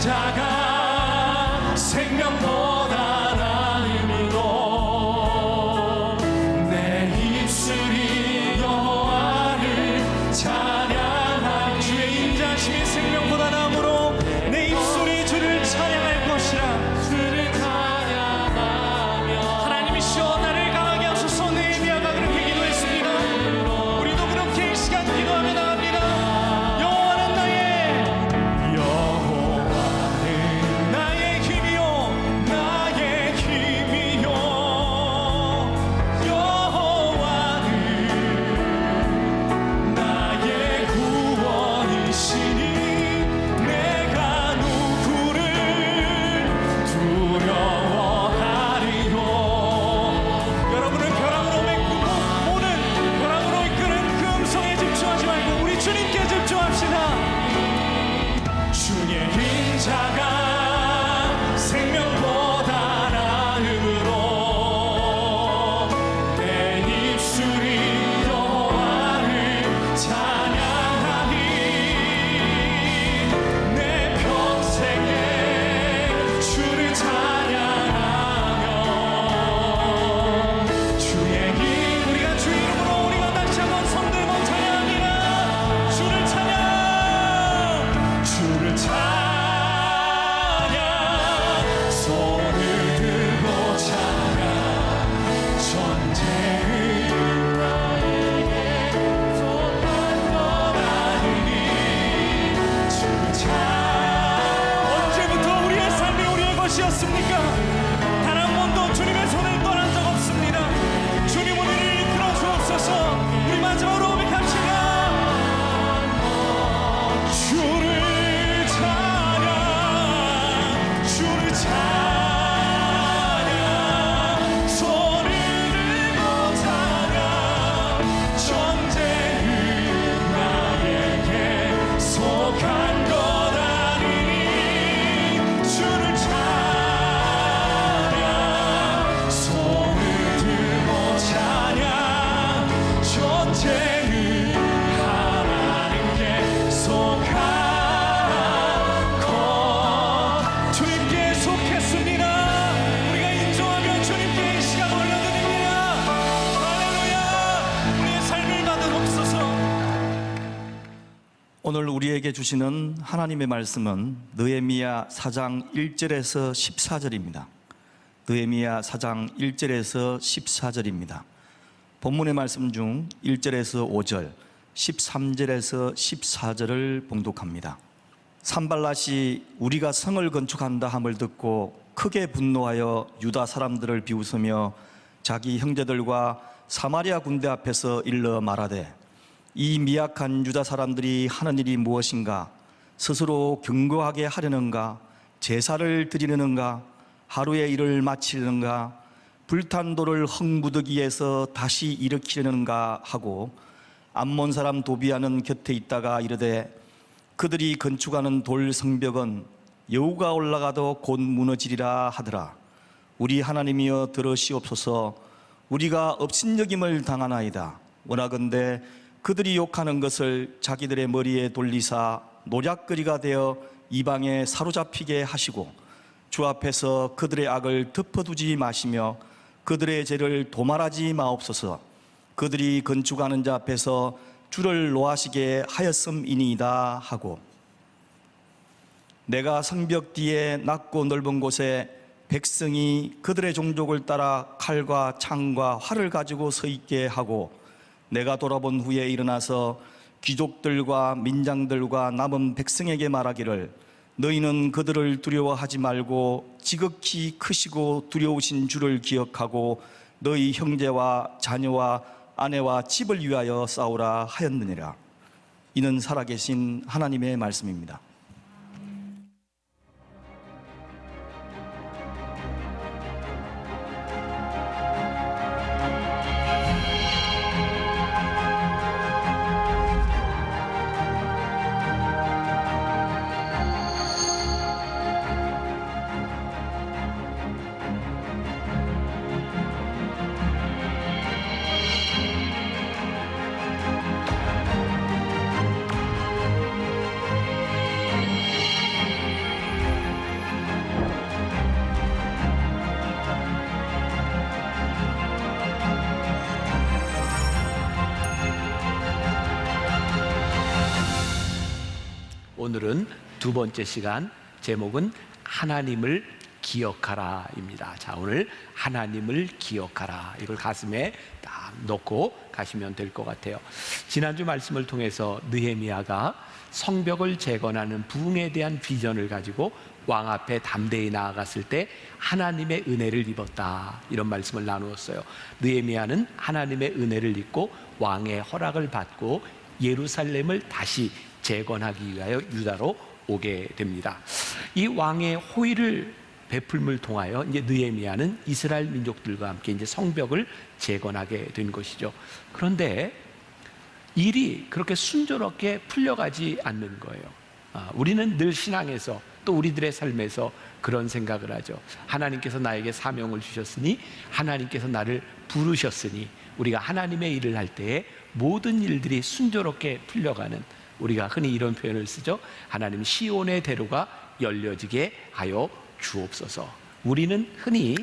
자가 생명보다 나음으로 내 입술이 여호와를 찬양하리. 주의 인자심이 생명보다 나음으로 내 입술이 주를 찬양할 것이라. 주를 찬양하며 하나님이시여 나를 강하게 하소서. 느헤미야가 그렇게 기도했습니다. 우리도 그렇게 이 시간 기도하며 나갑니다. 여호와는 나의 힘이요 나의 힘이요 여호와는 나의 구원이시니 내가 누구를 두려워하리요. 여러분을 벼랑으로 메꾸고 오는 벼랑으로 이끄는 그 음성에 집중하지 말고 우리 주님께 집중합시다. 주의 인자가 생명보다 나음으로 내 입술이 여호와를 찬양하니 내 평생에 주를 찬양하며 주의 우리가 주의 이름으로 우리가 다시 한번 손들고 찬양합니다. 주를 찬양 손을 들고 찬양 전쟁은 나에게 속한 것 아니니 주를 언제부터 우리의 삶이 우리의 것이었습니까? 단 한 번도 주님의 손을 떠난 적 없습니다. 주님 우리를 이끌어 주옵소서. 우리 마지막으로 고백합시다. 주를 찬양 손을 들고 찬양 전쟁은 나에게 속한 것 아니니 주를 찬양 손을 들고 찬양 전쟁은 하나님께 속한 주님께 속했습니다. 우리가 인정하며 주님께 이 시간 올려드립니다. 할렐루야. 우리의 삶을 받아옵소서. 오늘 우리에게 주시는 하나님의 말씀은 느헤미야 4장 1절에서 14절입니다. 느헤미야 4장 1절에서 14절입니다. 본문의 말씀 중 1절에서 5절, 13절에서 14절을 봉독합니다. 산발랏이 우리가 성을 건축한다 함을 듣고 크게 분노하여 유다 사람들을 비웃으며 자기 형제들과 사마리아 군대 앞에서 일러 말하되 이 미약한 유다 사람들이 하는 일이 무엇인가? 스스로 견고하게 하려는가? 제사를 드리려는가? 하루의 일을 마치려는가? 불탄 돌을 흙무더기에서 다시 일으키려는가 하고 암몬 사람 도비아는 곁에 있다가 이르되 그들이 건축하는 돌 성벽은 여우가 올라가도 곧 무너지리라 하더라. 우리 하나님이여 들으시옵소서. 우리가 업신여김을 당하나이다. 원하건대 그들이 욕하는 것을 자기들의 머리에 돌리사 노략거리가 되어 이방에 사로잡히게 하시고 주 앞에서 그들의 악을 덮어두지 마시며 그들의 죄를 도말하지 마옵소서. 그들이 건축하는 자 앞에서 주를 노하시게 하였음이니이다 하고 내가 성벽 뒤에 낮고 넓은 곳에 백성이 그들의 종족을 따라 칼과 창과 활을 가지고 서 있게 하고 내가 돌아본 후에 일어나서 귀족들과 민장들과 남은 백성에게 말하기를 너희는 그들을 두려워하지 말고 지극히 크시고 두려우신 주를 기억하고 너희 형제와 자녀와 아내와 집을 위하여 싸우라 하였느니라. 이는 살아계신 하나님의 말씀입니다. 오늘은 두 번째 시간, 제목은 하나님을 기억하라입니다. 자, 오늘 하나님을 기억하라, 이걸 가슴에 딱 넣고 가시면 될 것 같아요. 지난주 말씀을 통해서 느헤미야가 성벽을 재건하는 부흥에 대한 비전을 가지고 왕 앞에 담대히 나아갔을 때 하나님의 은혜를 입었다, 이런 말씀을 나누었어요. 느헤미야는 하나님의 은혜를 입고 왕의 허락을 받고 예루살렘을 다시 재건하기 위하여 유다로 오게 됩니다. 이 왕의 호의를 베풀음을 통하여 이제 느헤미야는 이스라엘 민족들과 함께 이제 성벽을 재건하게 된 것이죠. 그런데 일이 그렇게 순조롭게 풀려가지 않는 거예요. 우리는 늘 신앙에서 또 우리들의 삶에서 그런 생각을 하죠. 하나님께서 나에게 사명을 주셨으니, 하나님께서 나를 부르셨으니, 우리가 하나님의 일을 할 때에 모든 일들이 순조롭게 풀려가는, 우리가 흔히 이런 표현을 쓰죠. 하나님 시온의 대로가 열려지게 하여 주옵소서. 우리는 흔히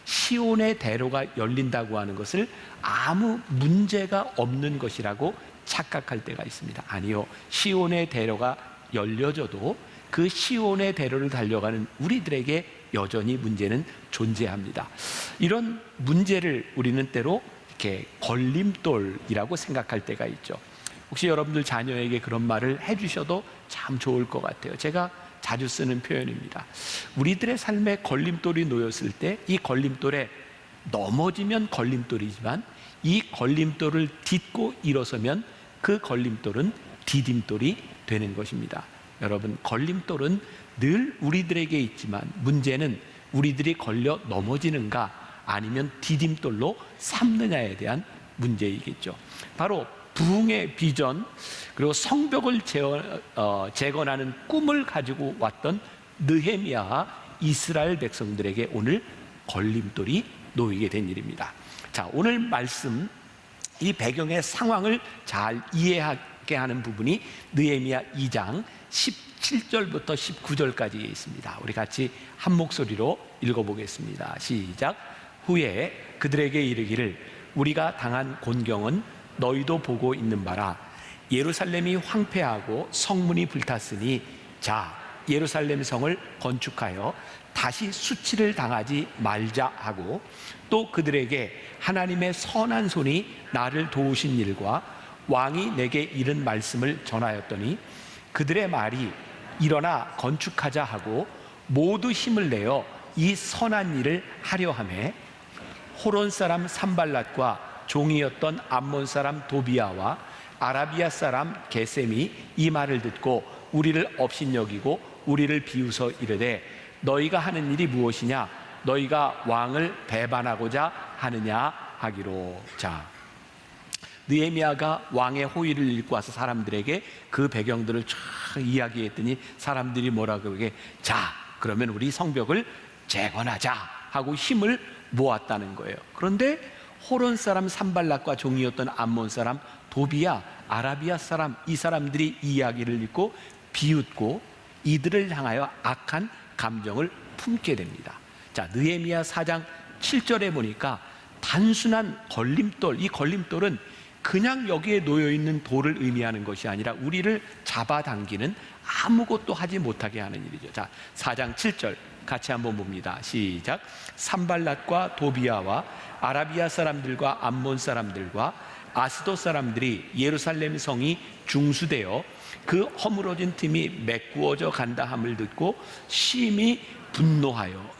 시온의 대로가 열린다고 하는 것을 아무 문제가 없는 것이라고 착각할 때가 있습니다. 아니요, 시온의 대로가 열려져도 그 시온의 대로를 달려가는 우리들에게 여전히 문제는 존재합니다. 이런 문제를 우리는 때로 이렇게 걸림돌이라고 생각할 때가 있죠. 혹시 여러분들 자녀에게 그런 말을 해주셔도 참 좋을 것 같아요. 제가 자주 쓰는 표현입니다. 우리들의 삶에 걸림돌이 놓였을 때 이 걸림돌에 넘어지면 걸림돌이지만 이 걸림돌을 딛고 일어서면 그 걸림돌은 디딤돌이 되는 것입니다. 여러분, 걸림돌은 늘 우리들에게 있지만 문제는 우리들이 걸려 넘어지는가 아니면 디딤돌로 삼느냐에 대한 문제이겠죠. 바로 부흥의 비전, 그리고 성벽을 재건하는 꿈을 가지고 왔던 느헤미야와 이스라엘 백성들에게 오늘 걸림돌이 놓이게 된 일입니다. 자, 오늘 말씀, 이 배경의 상황을 잘 이해하게 하는 부분이 느헤미야 2장 17절부터 19절까지 있습니다. 우리 같이 한 목소리로 읽어보겠습니다. 시작. 후에 그들에게 이르기를, 우리가 당한 곤경은 너희도 보고 있는 바라. 예루살렘이 황폐하고 성문이 불탔으니 자, 예루살렘 성을 건축하여 다시 수치를 당하지 말자 하고, 또 그들에게 하나님의 선한 손이 나를 도우신 일과 왕이 내게 이른 말씀을 전하였더니 그들의 말이 일어나 건축하자 하고 모두 힘을 내어 이 선한 일을 하려 하매, 호론 사람 산발랏과 종이었던 암몬 사람 도비아와 아라비아 사람 게셈이 이 말을 듣고 우리를 업신여기고 우리를 비웃어 이르되, 너희가 하는 일이 무엇이냐? 너희가 왕을 배반하고자 하느냐 하기로. 자, 느헤미야가 왕의 호의를 읽고 와서 사람들에게 그 배경들을 쫙 이야기했더니 사람들이 뭐라 그러게, 자, 그러면 우리 성벽을 재건하자 하고 힘을 모았다는 거예요. 그런데 호론 사람 산발랏과 종이었던 암몬 사람 도비야, 아라비아 사람, 이 사람들이 이 이야기를 읽고 비웃고 이들을 향하여 악한 감정을 품게 됩니다. 자, 느헤미야 4장 7절에 보니까 단순한 걸림돌, 이 걸림돌은 그냥 여기에 놓여있는 돌을 의미하는 것이 아니라 우리를 잡아당기는, 아무것도 하지 못하게 하는 일이죠. 자, 4장 7절 같이 한번 봅니다. 시작. 산발랏과 도비아와 아라비아 사람들과 암몬 사람들과 아스돗 사람들이 예루살렘 성이 중수되어 그 허물어진 틈이 메꾸어져 간다 함을 듣고 심히 분노하여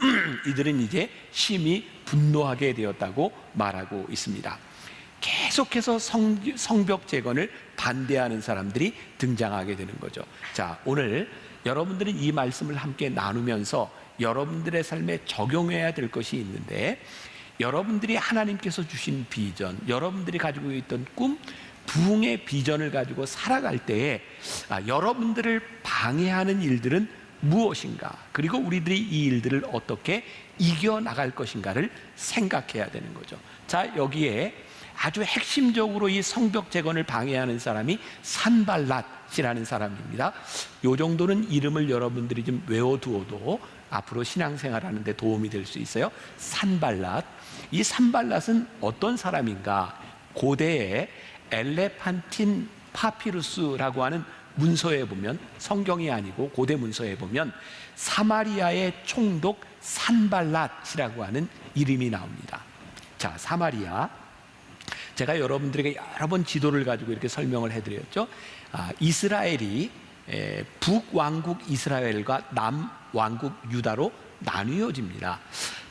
이들은 이제 심히 분노하게 되었다고 말하고 있습니다. 계속해서 성벽 재건을 반대하는 사람들이 등장하게 되는 거죠. 자, 오늘 여러분들은 이 말씀을 함께 나누면서 여러분들의 삶에 적용해야 될 것이 있는데, 여러분들이 하나님께서 주신 비전, 여러분들이 가지고 있던 꿈, 부흥의 비전을 가지고 살아갈 때에 여러분들을 방해하는 일들은 무엇인가, 그리고 우리들이 이 일들을 어떻게 이겨나갈 것인가를 생각해야 되는 거죠. 자, 여기에 아주 핵심적으로 이 성벽 재건을 방해하는 사람이 산발랏이라는 사람입니다. 이 정도는 이름을 여러분들이 좀 외워두어도 앞으로 신앙생활하는 데 도움이 될 수 있어요. 산발랏. 이 산발랏은 어떤 사람인가? 고대에 엘레판틴 파피루스라고 하는 문서에 보면, 성경이 아니고 고대 문서에 보면 사마리아의 총독 산발랏이라고 하는 이름이 나옵니다. 자, 사마리아, 제가 여러분들에게 여러 번 지도를 가지고 이렇게 설명을 해드렸죠. 이스라엘이 북왕국 이스라엘과 남왕국 유다로 나뉘어집니다.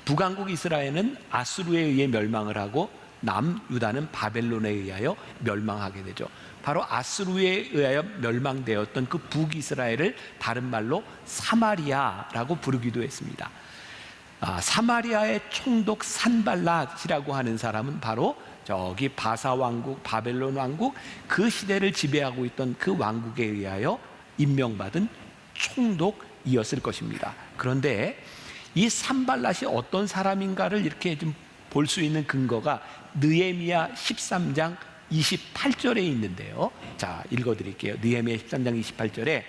북왕국 이스라엘은 아수르에 의해 멸망을 하고 남유다는 바벨론에 의하여 멸망하게 되죠. 바로 아수르에 의하여 멸망되었던 그 북이스라엘을 다른 말로 사마리아라고 부르기도 했습니다. 사마리아의 총독 산발랏이라고 하는 사람은 바로 저기 바사 왕국, 바벨론 왕국, 그 시대를 지배하고 있던 그 왕국에 의하여 임명받은 총독이었을 것입니다. 그런데 이 산발랏이 어떤 사람인가를 이렇게 좀 볼 수 있는 근거가 느헤미야 13장 28절에 있는데요. 자, 읽어드릴게요. 느헤미야 13장 28절에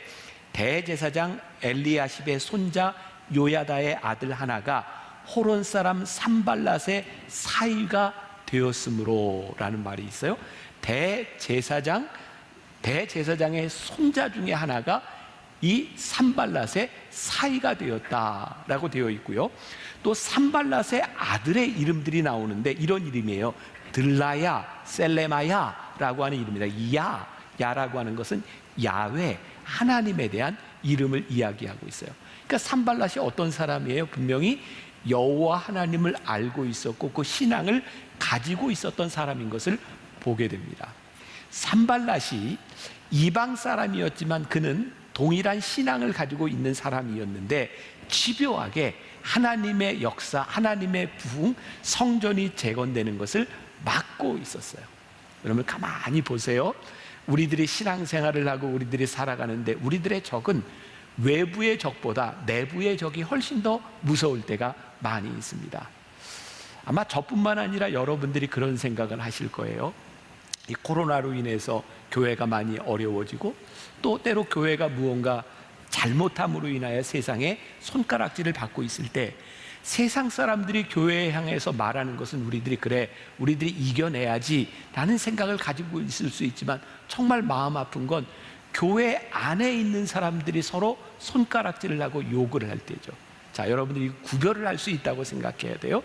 대제사장 엘리야십의 손자 요야다의 아들 하나가 호론 사람 산발랏의 사위가 되었으므로 라는 말이 있어요. 대제사장의 손자 중에 하나가 이 산발랏의 사위가 되었다라고 되어 있고요. 또 산발랏의 아들의 이름들이 나오는데 이런 이름이에요. 들라야, 셀레마야라고 하는 이름입니다. 야라고 하는 것은 야훼, 하나님에 대한 이름을 이야기하고 있어요. 그러니까 산발랏이 어떤 사람이에요? 분명히 여호와 하나님을 알고 있었고 그 신앙을 가지고 있었던 사람인 것을 보게 됩니다. 산발랏이 이방 사람이었지만 그는 동일한 신앙을 가지고 있는 사람이었는데 집요하게 하나님의 역사, 하나님의 부흥, 성전이 재건되는 것을 막고 있었어요. 여러분 가만히 보세요. 우리들이 신앙생활을 하고 우리들이 살아가는데 우리들의 적은 외부의 적보다 내부의 적이 훨씬 더 무서울 때가 많이 있습니다. 아마 저뿐만 아니라 여러분들이 그런 생각을 하실 거예요. 이 코로나로 인해서 교회가 많이 어려워지고 또 때로 교회가 무언가 잘못함으로 인하여 세상에 손가락질을 받고 있을 때 세상 사람들이 교회에 향해서 말하는 것은 우리들이 이겨내야지 라는 생각을 가지고 있을 수 있지만 정말 마음 아픈 건 교회 안에 있는 사람들이 서로 손가락질을 하고 욕을 할 때죠. 자, 여러분들이 구별을 할 수 있다고 생각해야 돼요.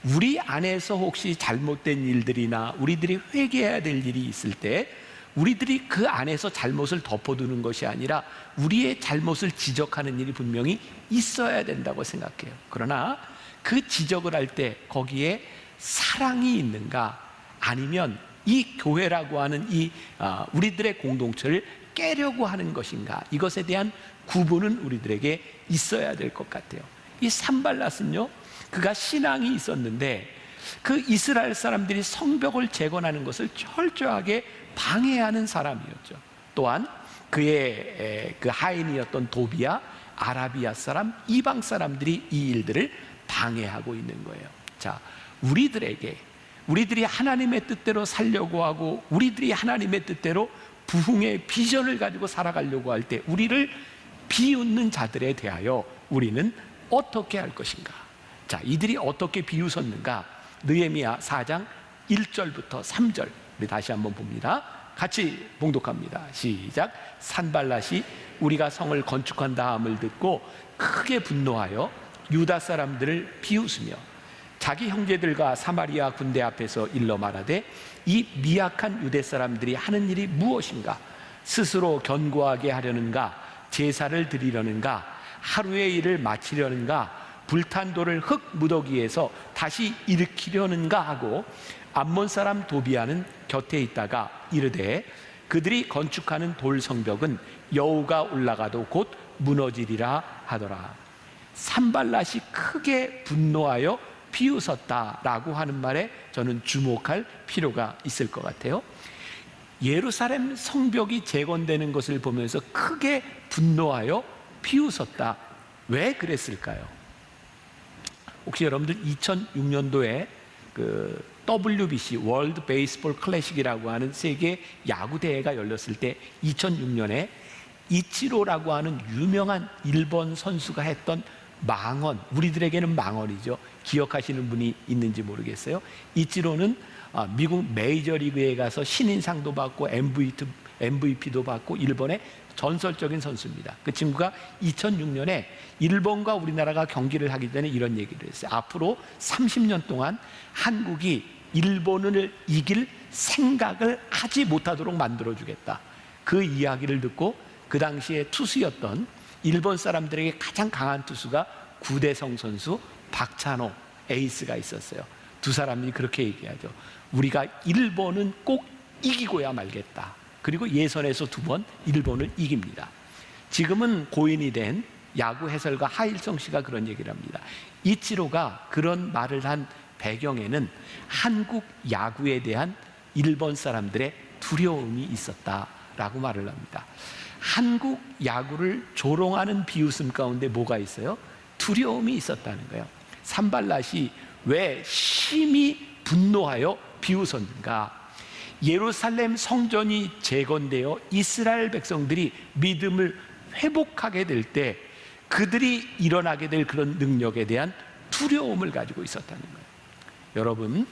우리 안에서 혹시 잘못된 일들이나 우리들이 회개해야 될 일이 있을 때 우리들이 그 안에서 잘못을 덮어두는 것이 아니라 우리의 잘못을 지적하는 일이 분명히 있어야 된다고 생각해요. 그러나 그 지적을 할 때 거기에 사랑이 있는가 아니면 이 교회라고 하는 우리들의 공동체를 깨려고 하는 것인가, 이것에 대한 구분은 우리들에게 있어야 될 것 같아요. 이 산발랏은요, 그가 신앙이 있었는데 그 이스라엘 사람들이 성벽을 재건하는 것을 철저하게 방해하는 사람이었죠. 또한 그의 그 하인이었던 도비야, 아라비아 사람, 이방 사람들이 이 일들을 방해하고 있는 거예요. 자, 우리들이 하나님의 뜻대로 살려고 하고 우리들이 하나님의 뜻대로 부흥의 비전을 가지고 살아가려고 할 때 우리를 비웃는 자들에 대하여 우리는 어떻게 할 것인가? 자, 이들이 어떻게 비웃었는가? 느헤미야 4장 1절부터 3절 우리 다시 한번 봅니다. 같이 봉독합니다. 시작. 산발랏이 우리가 성을 건축한 다음을 듣고 크게 분노하여 유다 사람들을 비웃으며 자기 형제들과 사마리아 군대 앞에서 일러 말하되 이 미약한 유대 사람들이 하는 일이 무엇인가? 스스로 견고하게 하려는가? 제사를 드리려는가? 하루의 일을 마치려는가? 불탄 돌을 흙 무더기에서 다시 일으키려는가 하고 암몬 사람 도비아는 곁에 있다가 이르되 그들이 건축하는 돌 성벽은 여우가 올라가도 곧 무너지리라 하더라. 산발랏이 크게 분노하여 비웃었다라고 하는 말에 저는 주목할 필요가 있을 것 같아요. 예루살렘 성벽이 재건되는 것을 보면서 크게 분노하여 비웃었다. 왜 그랬을까요? 혹시 여러분들 2006년도에 그 WBC 월드 베이스볼 클래식이라고 하는 세계 야구 대회가 열렸을 때 2006년에 이치로라고 하는 유명한 일본 선수가 했던 망언, 우리들에게는 망언이죠. 기억하시는 분이 있는지 모르겠어요. 이치로는 미국 메이저리그에 가서 신인상도 받고 MVP도 받고 일본의 전설적인 선수입니다. 그 친구가 2006년에 일본과 우리나라가 경기를 하기 전에 이런 얘기를 했어요. 앞으로 30년 동안 한국이 일본을 이길 생각을 하지 못하도록 만들어주겠다. 그 이야기를 듣고 그 당시에 투수였던 일본 사람들에게 가장 강한 투수가 구대성 선수, 박찬호 에이스가 있었어요. 두 사람이 그렇게 얘기하죠. 우리가 일본은 꼭 이기고야 말겠다. 그리고 예선에서 2번 일본을 이깁니다. 지금은 고인이 된 야구 해설가 하일성 씨가 그런 얘기를 합니다. 이치로가 그런 말을 한 배경에는 한국 야구에 대한 일본 사람들의 두려움이 있었다라고 말을 합니다. 한국 야구를 조롱하는 비웃음 가운데 뭐가 있어요? 두려움이 있었다는 거예요. 산발랏이 왜 심히 분노하여 비웃었는가? 예루살렘 성전이 재건되어 이스라엘 백성들이 믿음을 회복하게 될 때 그들이 일어나게 될 그런 능력에 대한 두려움을 가지고 있었다는 거예요. 여러분,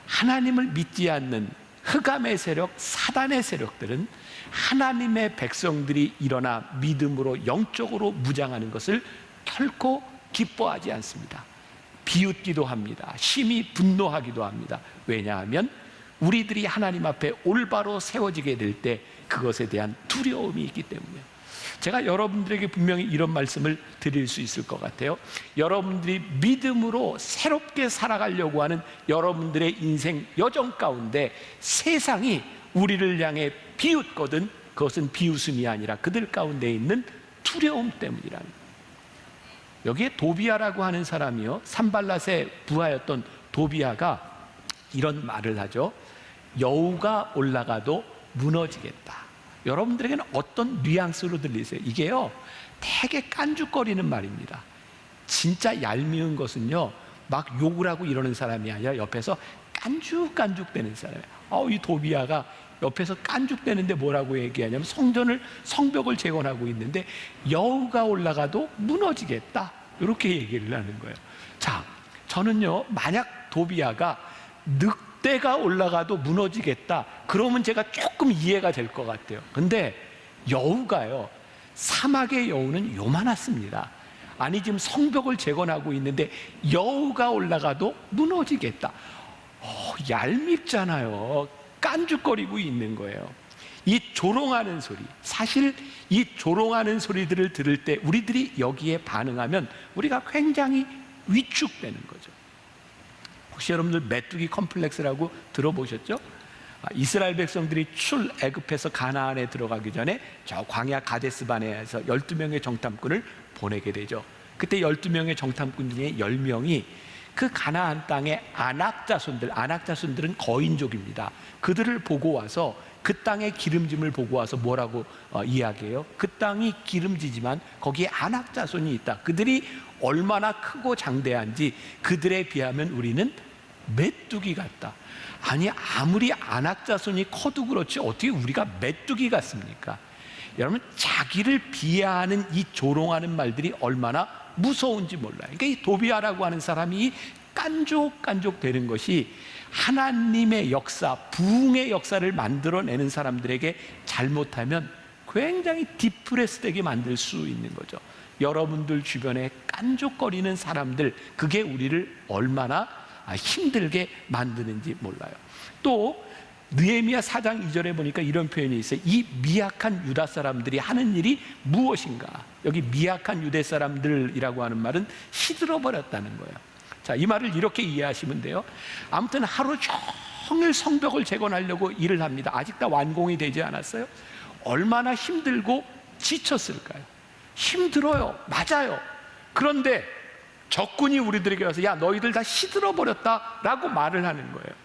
하나님을 믿지 않는 흑암의 세력, 사단의 세력들은 하나님의 백성들이 일어나 믿음으로 영적으로 무장하는 것을 결코 기뻐하지 않습니다. 비웃기도 합니다. 심히 분노하기도 합니다. 왜냐하면 우리들이 하나님 앞에 올바로 세워지게 될 때 그것에 대한 두려움이 있기 때문이에요. 제가 여러분들에게 분명히 이런 말씀을 드릴 수 있을 것 같아요. 여러분들이 믿음으로 새롭게 살아가려고 하는 여러분들의 인생 여정 가운데 세상이 우리를 향해 비웃거든 그것은 비웃음이 아니라 그들 가운데 있는 두려움 때문이라는 거예요. 여기에 도비아라고 하는 사람이요, 산발랏의 부하였던 도비아가 이런 말을 하죠. 여우가 올라가도 무너지겠다. 여러분들에게는 어떤 뉘앙스로 들리세요? 이게요, 되게 깐죽거리는 말입니다. 진짜 얄미운 것은요, 막 욕을 하고 이러는 사람이 아니라 옆에서 깐죽깐죽대는 사람이에요. 이 도비아가 옆에서 깐죽대는데 뭐라고 얘기하냐면 성벽을 재건하고 있는데 여우가 올라가도 무너지겠다. 이렇게 얘기를 하는 거예요. 자, 저는요, 만약 도비아가 늑대가 올라가도 무너지겠다, 그러면 제가 조금 이해가 될 것 같아요. 근데 여우가요, 사막의 여우는 요만했습니다. 아니, 지금 성벽을 재건하고 있는데 여우가 올라가도 무너지겠다. 얄밉잖아요. 깐죽거리고 있는 거예요. 이 조롱하는 소리, 사실 이 조롱하는 소리들을 들을 때 우리들이 여기에 반응하면 우리가 굉장히 위축되는 거죠. 혹시 여러분들 메뚜기 컴플렉스라고 들어보셨죠? 이스라엘 백성들이 출애굽해서 가나안에 들어가기 전에 저 광야 가데스바네아에서 12명의 정탐꾼을 보내게 되죠. 그때 12명의 정탐꾼 중에 10명이 그 가나안 땅의 아낙자손들은 거인족입니다. 그들을 보고 와서 그 땅의 기름짐을 보고 와서 뭐라고 이야기해요? 그 땅이 기름지지만 거기에 아낙자손이 있다. 그들이 얼마나 크고 장대한지 그들에 비하면 우리는 메뚜기 같다. 아니, 아무리 아낙자손이 커도 그렇지 어떻게 우리가 메뚜기 같습니까? 여러분, 자기를 비하하는 이 조롱하는 말들이 얼마나 무서운지 몰라요. 그러니까 이 도비아라고 하는 사람이 깐족깐족 되는 것이 하나님의 역사, 부흥의 역사를 만들어내는 사람들에게 잘못하면 굉장히 디프레스되게 만들 수 있는 거죠. 여러분들 주변에 깐족거리는 사람들, 그게 우리를 얼마나 힘들게 만드는지 몰라요. 또 느헤미야 4장 2절에 보니까 이런 표현이 있어요. 이 미약한 유다 사람들이 하는 일이 무엇인가? 여기 미약한 유대 사람들이라고 하는 말은 시들어버렸다는 거예요. 자, 이 말을 이렇게 이해하시면 돼요. 아무튼 하루 종일 성벽을 재건하려고 일을 합니다. 아직 다 완공이 되지 않았어요. 얼마나 힘들고 지쳤을까요? 힘들어요. 맞아요. 그런데 적군이 우리들에게 와서 야, 너희들 다 시들어버렸다라고 말을 하는 거예요.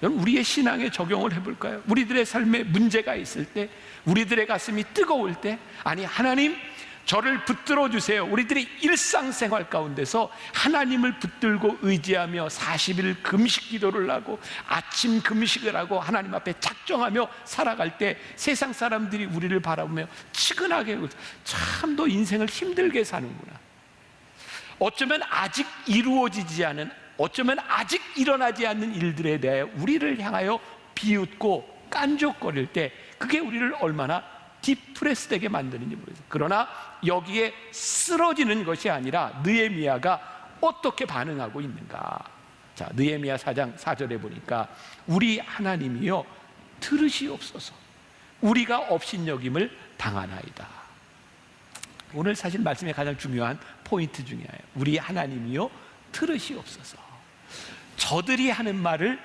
여러분, 우리의 신앙에 적용을 해볼까요? 우리들의 삶에 문제가 있을 때, 우리들의 가슴이 뜨거울 때, 아니, 하나님 저를 붙들어 주세요. 우리들의 일상생활 가운데서 하나님을 붙들고 의지하며 40일 금식 기도를 하고 아침 금식을 하고 하나님 앞에 작정하며 살아갈 때 세상 사람들이 우리를 바라보며 치근하게, 참 너 인생을 힘들게 사는구나. 어쩌면 아직 이루어지지 않은, 어쩌면 아직 일어나지 않는 일들에 대해 우리를 향하여 비웃고 깐족거릴 때 그게 우리를 얼마나 디프레스되게 만드는지 모르겠어요. 그러나 여기에 쓰러지는 것이 아니라 느헤미야가 어떻게 반응하고 있는가. 자, 느헤미야 4장 4절에 보니까 우리 하나님이여 들으시옵소서, 우리가 업신여김을 당하나이다. 오늘 사실 말씀의 가장 중요한 포인트 중에 하나예요. 우리 하나님이여 들으시옵소서. 저들이 하는 말을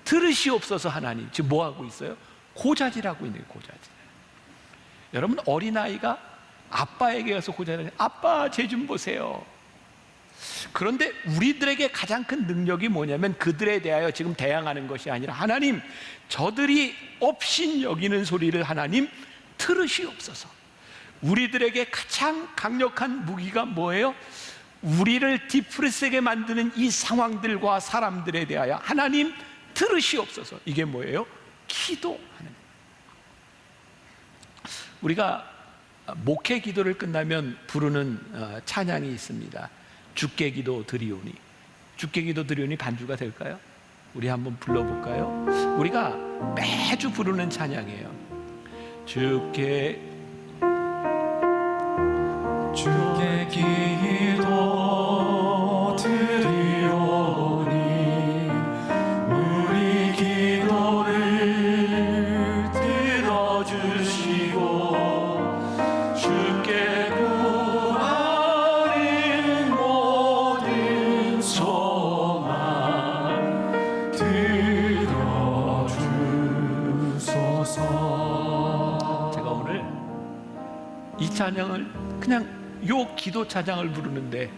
들으시옵소서. 하나님 지금 뭐 하고 있어요? 고자질하고 있는 거예요. 고자질. 여러분, 어린아이가 아빠에게 가서 고자질, 아빠 쟤 좀 보세요. 그런데 우리들에게 가장 큰 능력이 뭐냐면 그들에 대하여 지금 대항하는 것이 아니라 하나님, 저들이 업신여기는 소리를 하나님 들으시옵소서. 우리들에게 가장 강력한 무기가 뭐예요? 우리를 디프레스하게 만드는 이 상황들과 사람들에 대하여 하나님 들으시옵소서. 이게 뭐예요? 기도하는. 우리가 목회 기도를 끝나면 부르는 찬양이 있습니다. 주께 기도 드리오니. 주께 기도 드리오니 반주가 될까요? 우리 한번 불러볼까요? 우리가 매주 부르는 찬양이에요. 주께 기도 드리오니 우리 기도를 들어주시고 주께 구하는 모든 소망 들어주소서. 제가 오늘 이 찬양을 그냥 요 기도 찬양을 부르는데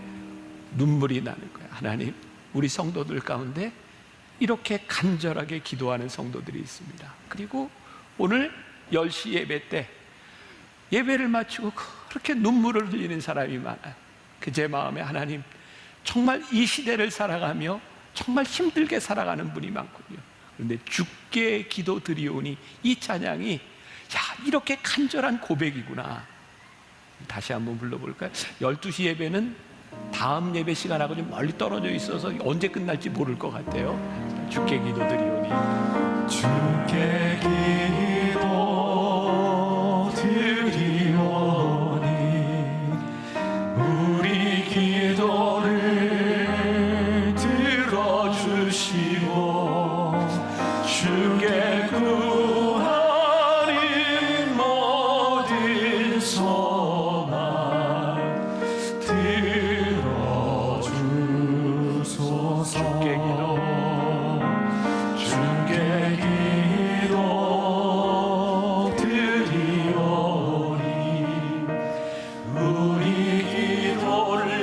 눈물이 나는 거예요. 하나님, 우리 성도들 가운데 이렇게 간절하게 기도하는 성도들이 있습니다. 그리고 오늘 10시 예배 때 예배를 마치고 그렇게 눈물을 흘리는 사람이 많아요. 그 제 마음에 하나님, 정말 이 시대를 살아가며 정말 힘들게 살아가는 분이 많군요. 그런데 주께 기도 드리오니 이 찬양이 야, 이렇게 간절한 고백이구나. 다시 한번 불러볼까요? 12시 예배는 다음 예배 시간하고 좀 멀리 떨어져 있어서 언제 끝날지 모를 것 같아요. 주께 기도 드리오니 주께 기도 드리오니 우리 기도를 들어주시고 주께 구하는 모든 주께 기도 드리오니 우리 기도를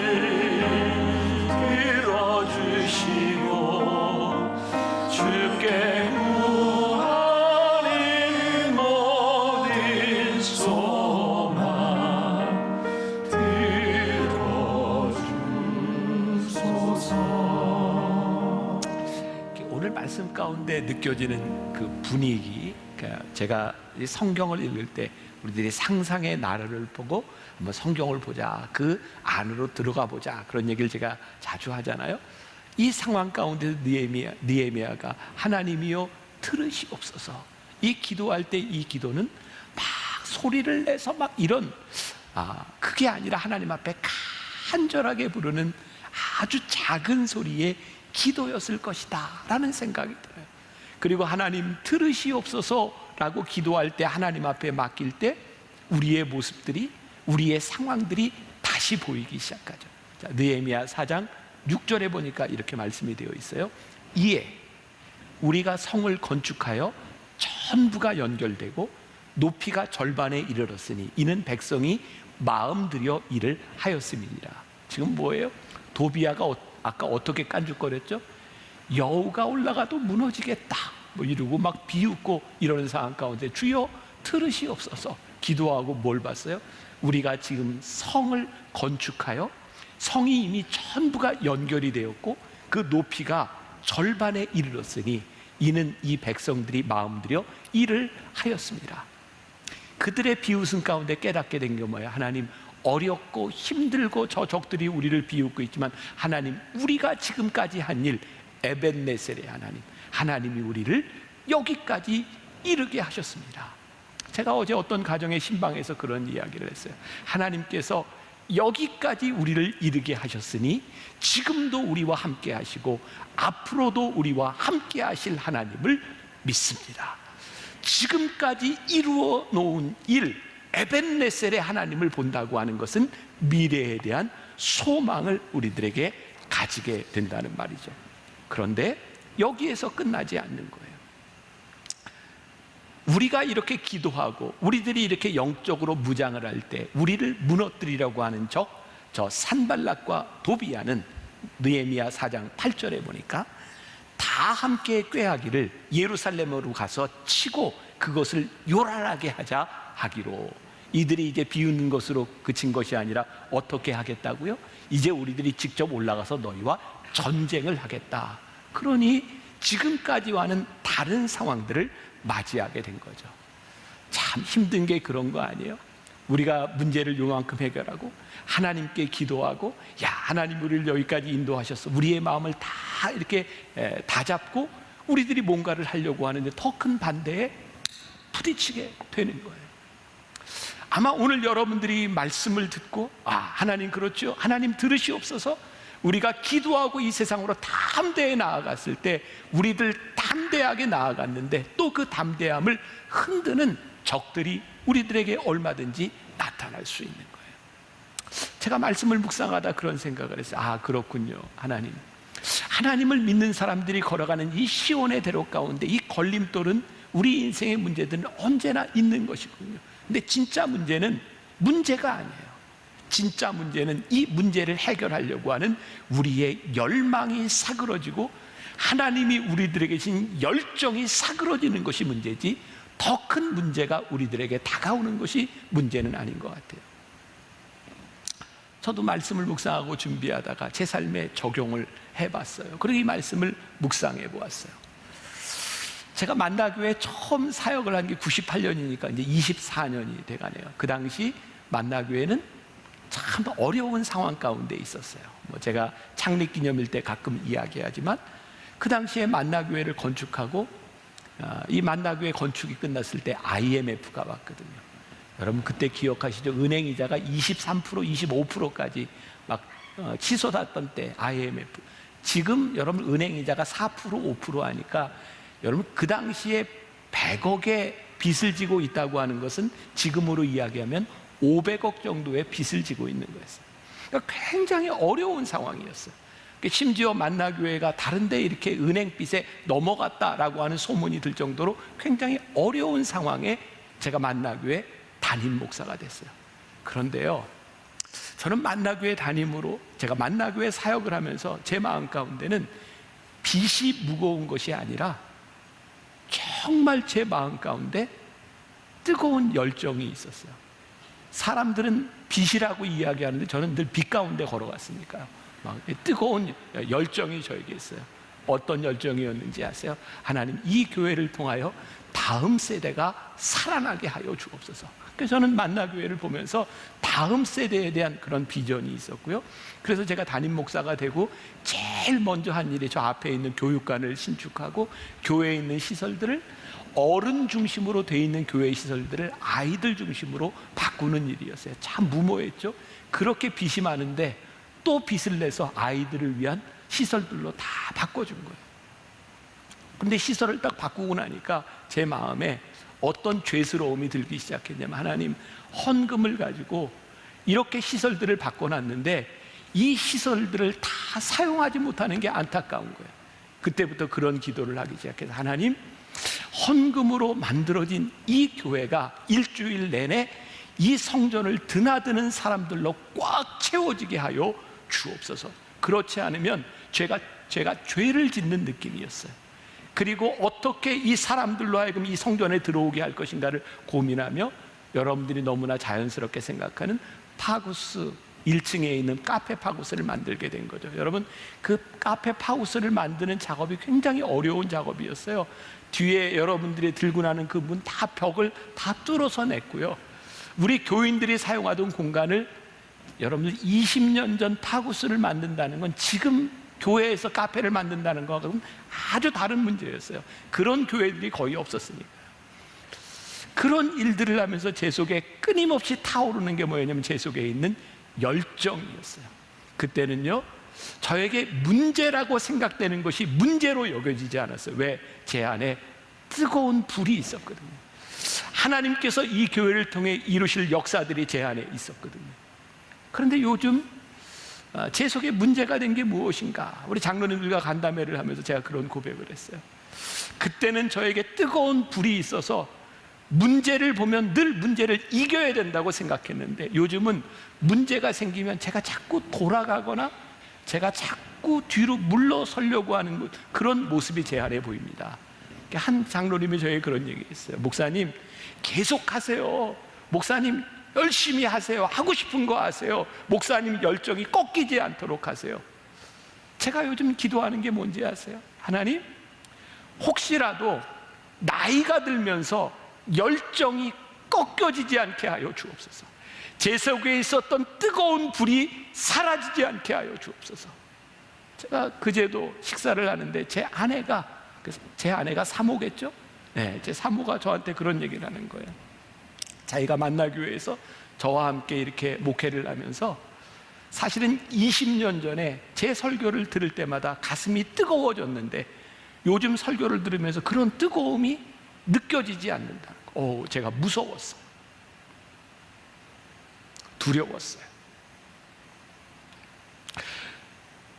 들어주시고 주께 구하는 모든 소망 들어주소서. 오늘 말씀 가운데 느껴지는 그 분위기, 제가 이 성경을 읽을 때 우리들이 상상의 나라를 보고 한번 성경을 보자, 그 안으로 들어가 보자, 그런 얘기를 제가 자주 하잖아요. 이 상황 가운데 느헤미야가 하나님이여 들으시옵소서, 이 기도할 때 이 기도는 막 소리를 내서 막 이런 그게 아니라 하나님 앞에 간절하게 부르는 아주 작은 소리의 기도였을 것이다 라는 생각이 들어요. 그리고 하나님 들으시옵소서라고 기도할 때, 하나님 앞에 맡길 때 우리의 모습들이, 우리의 상황들이 다시 보이기 시작하죠. 자, 느헤미야 4장 6절에 보니까 이렇게 말씀이 되어 있어요. 이에 우리가 성을 건축하여 전부가 연결되고 높이가 절반에 이르렀으니 이는 백성이 마음 들여 일을 하였음이니라. 지금 뭐예요? 도비야가 아까 어떻게 깐죽거렸죠? 여우가 올라가도 무너지겠다 뭐 이러고 막 비웃고 이러는 상황 가운데 주여 들으시옵소서 기도하고 뭘 봤어요? 우리가 지금 성을 건축하여 성이 이미 전부가 연결이 되었고 그 높이가 절반에 이르렀으니 이는 이 백성들이 마음 들여 일을 하였습니다. 그들의 비웃음 가운데 깨닫게 된 게 뭐예요? 하나님, 어렵고 힘들고 저 적들이 우리를 비웃고 있지만 하나님, 우리가 지금까지 한 일, 에벤네셀의 하나님, 하나님이 우리를 여기까지 이르게 하셨습니다. 제가 어제 어떤 가정의 신방에서 그런 이야기를 했어요. 하나님께서 여기까지 우리를 이르게 하셨으니 지금도 우리와 함께 하시고 앞으로도 우리와 함께 하실 하나님을 믿습니다. 지금까지 이루어 놓은 일, 에벤네셀의 하나님을 본다고 하는 것은 미래에 대한 소망을 우리들에게 가지게 된다는 말이죠. 그런데 여기에서 끝나지 않는 거예요. 우리가 이렇게 기도하고 우리들이 이렇게 영적으로 무장을 할 때 우리를 무너뜨리려고 하는 저 산발락과 도비아는 느헤미야 4장 8절에 보니까 다 함께 꾀하기를 예루살렘으로 가서 치고 그것을 요란하게 하자 하기로. 이들이 이제 비웃는 것으로 그친 것이 아니라 어떻게 하겠다고요? 이제 우리들이 직접 올라가서 너희와 전쟁을 하겠다. 그러니 지금까지와는 다른 상황들을 맞이하게 된 거죠. 참 힘든 게 그런 거 아니에요? 우리가 문제를 요만큼 해결하고 하나님께 기도하고, 야, 하나님 우리를 여기까지 인도하셨어. 우리의 마음을 다 이렇게 다 잡고 우리들이 뭔가를 하려고 하는데 더 큰 반대에 부딪히게 되는 거예요. 아마 오늘 여러분들이 말씀을 듣고, 아, 하나님 그렇죠, 하나님 들으시옵소서, 우리가 기도하고 이 세상으로 담대히 나아갔을 때 우리들 담대하게 나아갔는데 또 그 담대함을 흔드는 적들이 우리들에게 얼마든지 나타날 수 있는 거예요. 제가 말씀을 묵상하다 그런 생각을 했어요. 아, 그렇군요. 하나님을 믿는 사람들이 걸어가는 이 시온의 대로 가운데 이 걸림돌은 우리 인생의 문제들은 언제나 있는 것이군요. 근데 진짜 문제는 문제가 아니에요. 진짜 문제는 이 문제를 해결하려고 하는 우리의 열망이 사그러지고 하나님이 우리들에게 주신 열정이 사그러지는 것이 문제지, 더 큰 문제가 우리들에게 다가오는 것이 문제는 아닌 것 같아요. 저도 말씀을 묵상하고 준비하다가 제 삶에 적용을 해봤어요. 그리고 이 말씀을 묵상해 보았어요. 제가 만나교회 처음 사역을 한 게 98년이니까 이제 24년이 돼가네요. 그 당시 만나교회는 참 어려운 상황 가운데 있었어요. 제가 창립기념일 때 가끔 이야기하지만 그 당시에 만나교회를 건축하고 이 만나교회 건축이 끝났을 때 IMF가 왔거든요. 여러분 그때 기억하시죠? 은행이자가 23%, 25%까지 막 치솟았던 때 IMF. 지금 여러분 은행이자가 4%, 5% 하니까 여러분 그 당시에 100억의 빚을 지고 있다고 하는 것은 지금으로 이야기하면 500억 정도의 빚을 지고 있는 거였어요. 그러니까 굉장히 어려운 상황이었어요. 심지어 만나교회가 다른 데 이렇게 은행빚에 넘어갔다라고 하는 소문이 들 정도로 굉장히 어려운 상황에 제가 만나교회 담임 목사가 됐어요. 그런데요, 저는 만나교회 담임으로 제가 만나교회 사역을 하면서 제 마음 가운데는 빚이 무거운 것이 아니라 정말 제 마음 가운데 뜨거운 열정이 있었어요. 사람들은 빚이라고 이야기하는데 저는 늘 빚 가운데 걸어갔으니까요. 막 뜨거운 열정이 저에게 있어요. 어떤 열정이었는지 아세요? 하나님, 이 교회를 통하여 다음 세대가 살아나게 하여 주옵소서. 그래서 저는 만나교회를 보면서 다음 세대에 대한 그런 비전이 있었고요. 그래서 제가 담임 목사가 되고 제일 먼저 한 일이 저 앞에 있는 교육관을 신축하고 교회에 있는 시설들을 어른 중심으로 돼 있는 교회 시설들을 아이들 중심으로 바꾸는 일이었어요. 참 무모했죠. 그렇게 빚이 많은데 또 빚을 내서 아이들을 위한 시설들로 다 바꿔준 거예요. 근데 시설을 딱 바꾸고 나니까 제 마음에 어떤 죄스러움이 들기 시작했냐면, 하나님, 헌금을 가지고 이렇게 시설들을 바꿔놨는데 이 시설들을 다 사용하지 못하는 게 안타까운 거예요. 그때부터 그런 기도를 하기 시작해서, 하나님, 헌금으로 만들어진 이 교회가 일주일 내내 이 성전을 드나드는 사람들로 꽉 채워지게 하여 주옵소서. 그렇지 않으면 제가 죄를 짓는 느낌이었어요. 그리고 어떻게 이 사람들로 하여금 이 성전에 들어오게 할 것인가를 고민하며 여러분들이 너무나 자연스럽게 생각하는 파구스 1층에 있는 카페 파우스를 만들게 된 거죠. 여러분, 그 카페 파우스를 만드는 작업이 굉장히 어려운 작업이었어요. 뒤에 여러분들이 들고 나는 그 문 다 벽을 다 뚫어서 냈고요. 우리 교인들이 사용하던 공간을, 여러분들 20년 전 파우스를 만든다는 건 지금 교회에서 카페를 만든다는 것과는 아주 다른 문제였어요. 그런 교회들이 거의 없었으니까. 그런 일들을 하면서 제 속에 끊임없이 타오르는 게 뭐였냐면 제 속에 있는 열정이었어요. 그때는요, 저에게 문제라고 생각되는 것이 문제로 여겨지지 않았어요. 왜? 제 안에 뜨거운 불이 있었거든요. 하나님께서 이 교회를 통해 이루실 역사들이 제 안에 있었거든요. 그런데 요즘 제 속에 문제가 된 게 무엇인가? 우리 장로님들과 간담회를 하면서 제가 그런 고백을 했어요. 그때는 저에게 뜨거운 불이 있어서 문제를 보면 늘 문제를 이겨야 된다고 생각했는데, 요즘은 문제가 생기면 제가 자꾸 돌아가거나 제가 자꾸 뒤로 물러서려고 하는 그런 모습이 제 안에 보입니다. 한 장로님이 저에게 그런 얘기했어요. 목사님, 계속하세요. 목사님, 열심히 하세요. 하고 싶은 거 하세요. 목사님 열정이 꺾이지 않도록 하세요. 제가 요즘 기도하는 게 뭔지 아세요? 하나님, 혹시라도 나이가 들면서 열정이 꺾여지지 않게 하여 주옵소서. 제 속에 있었던 뜨거운 불이 사라지지 않게 하여 주옵소서. 제가 그제도 식사를 하는데 제 아내가 사모겠죠? 네, 제 사모가 저한테 그런 얘기를 하는 거예요. 자기가 만나교회에서 저와 함께 이렇게 목회를 하면서 사실은 20년 전에 제 설교를 들을 때마다 가슴이 뜨거워졌는데 요즘 설교를 들으면서 그런 뜨거움이 느껴지지 않는다는 거. 제가 무서웠어요. 두려웠어요.